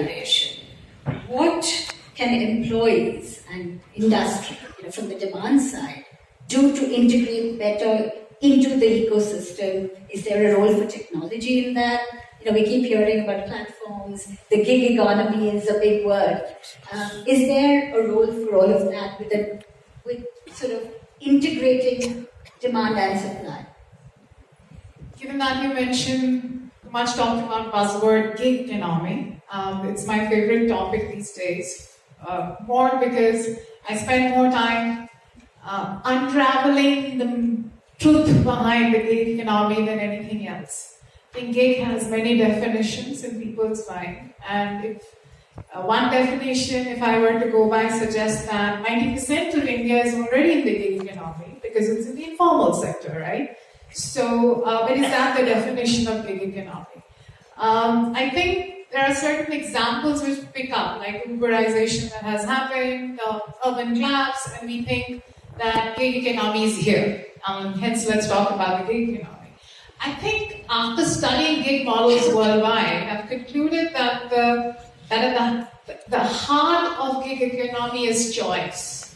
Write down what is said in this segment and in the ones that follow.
collaboration, what can employees and industry, from the demand side, do to integrate better into the ecosystem? Is there a role for technology in that? We keep hearing about platforms. The gig economy is a big word. Is there a role for all of that with sort of integrating demand and supply? Given that you mentioned the much talked about buzzword gig economy, it's my favorite topic these days. More because I spend more time unraveling the truth behind the gig economy than anything else. I think gig has many definitions in people's mind, and if one definition, if I were to go by, suggests that 90% of India is already in the gig economy because it's in the informal sector, right? So, but is that the definition of gig economy? I think there are certain examples which pick up, like Uberization that has happened, urban collapse, and we think that gig economy is here. Hence, let's talk about the gig economy. I think after studying gig models worldwide, I've concluded that at the heart of gig economy is choice.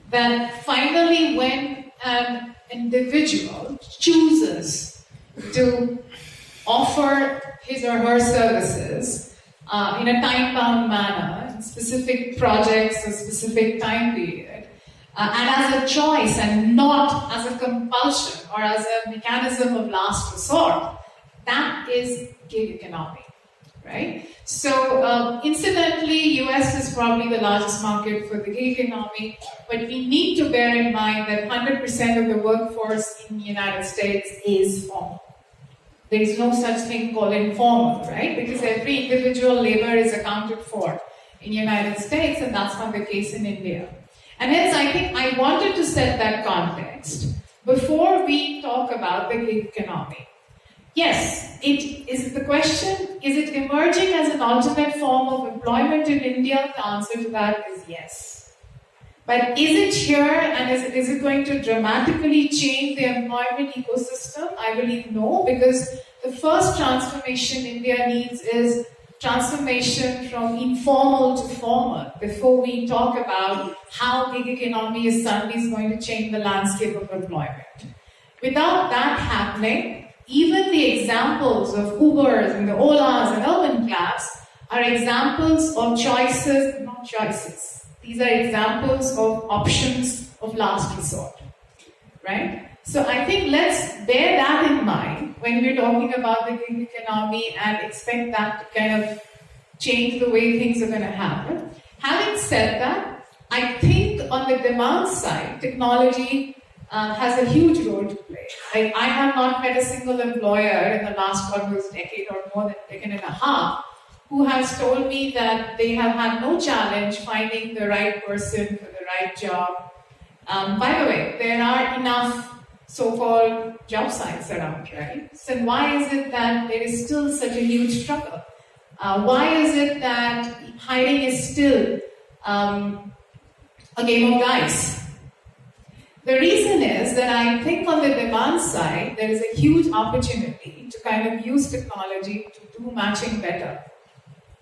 That finally, when an individual chooses to offer his or her services in a time-bound manner, in specific projects or specific time period, and as a choice and not as a compulsion or as a mechanism of last resort, that is gig economy, right? So, incidentally, US is probably the largest market for the gig economy, but we need to bear in mind that 100% of the workforce in the United States is formal. There is no such thing called informal, right? Because every individual labor is accounted for in the United States, and that's not the case in India. And hence, I think I wanted to set that context before we talk about the gig economy. Yes, the question, is it emerging as an alternate form of employment in India? The answer to that is yes. But is it here, and is it going to dramatically change the employment ecosystem? I believe no, because the first transformation India needs is transformation from informal to formal before we talk about how gig economy is suddenly going to change the landscape of employment. Without that happening, even the examples of Ubers and the Olas and urban collapse are examples of choices, not choices. These are examples of options of last resort, right? So I think let's bear that in mind when we're talking about the gig economy and expect that to kind of change the way things are going to happen. Having said that, I think on the demand side, technology has a huge role to play. I have not met a single employer in the last almost decade or more than a decade and a half who has told me that they have had no challenge finding the right person for the right job. By the way, there are enough so-called job sites around, right? So why is it that there is still such a huge struggle? Why is it that hiring is still a game of dice? The reason is that I think on the demand side, there is a huge opportunity to kind of use technology to do matching better,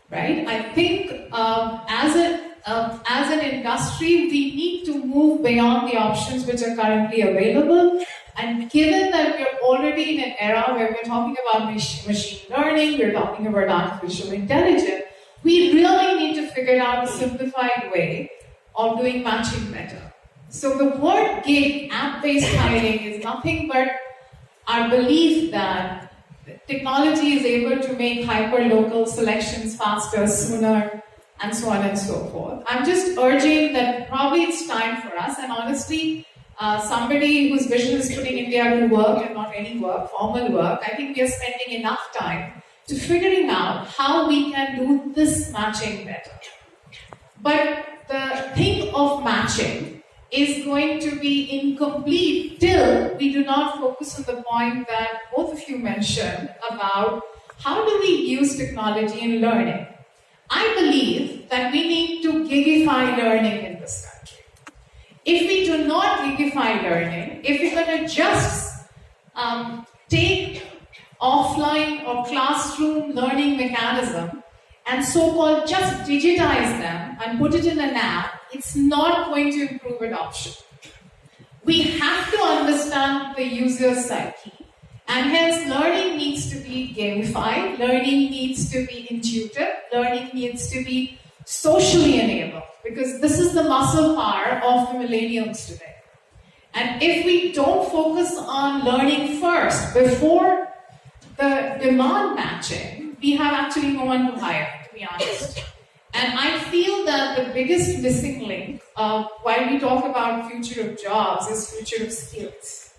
right? I think as an industry, we need to move beyond the options which are currently available. And given that we're already in an era where we're talking about machine learning, we're talking about artificial intelligence, we really need to figure out a simplified way of doing matching better. So the word gig, app-based hiring, is nothing but our belief that technology is able to make hyper-local selections faster, sooner, and so on and so forth. I'm just urging that probably it's time for us, and honestly, somebody whose vision is putting India to work and not any work, formal work, I think we are spending enough time to figuring out how we can do this matching better. But the thing of matching is going to be incomplete till we do not focus on the point that both of you mentioned about how do we use technology in learning. I believe that we need to gigify learning in this country. If we do not gigify learning, if we're going to just take offline or classroom learning mechanism and so-called just digitize them and put it in an app, it's not going to improve adoption. We have to understand the user psyche, and hence learning needs to be gamified, learning needs to be intuitive, learning needs to be socially enabled, because this is the muscle power of the millennials today. And if we don't focus on learning first, before the demand matching, we have actually no one to hire, to be honest. And I feel that the biggest missing link, while we talk about future of jobs, is future of skills.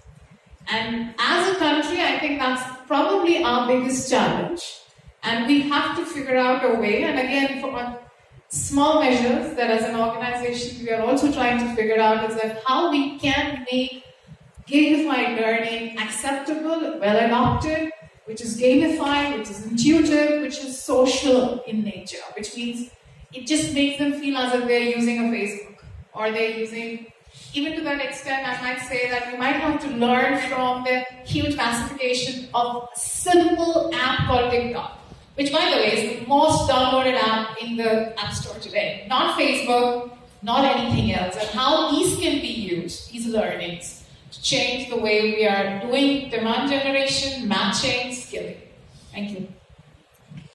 And as a country, I think that's probably our biggest challenge. And we have to figure out a way, and again, for small measures that as an organization we are also trying to figure out, is that how we can make gamified learning acceptable, well adopted, which is gamified, which is intuitive, which is social in nature, which means it just makes them feel as if they're using a Facebook, or they're using, even to that extent, I might say that we might have to learn from the huge massification of a simple app called TikTok, which, by the way, is the most downloaded app in the App Store today. Not Facebook, not anything else. And how these can be used, these learnings, to change the way we are doing demand generation, matching, skilling. Thank you.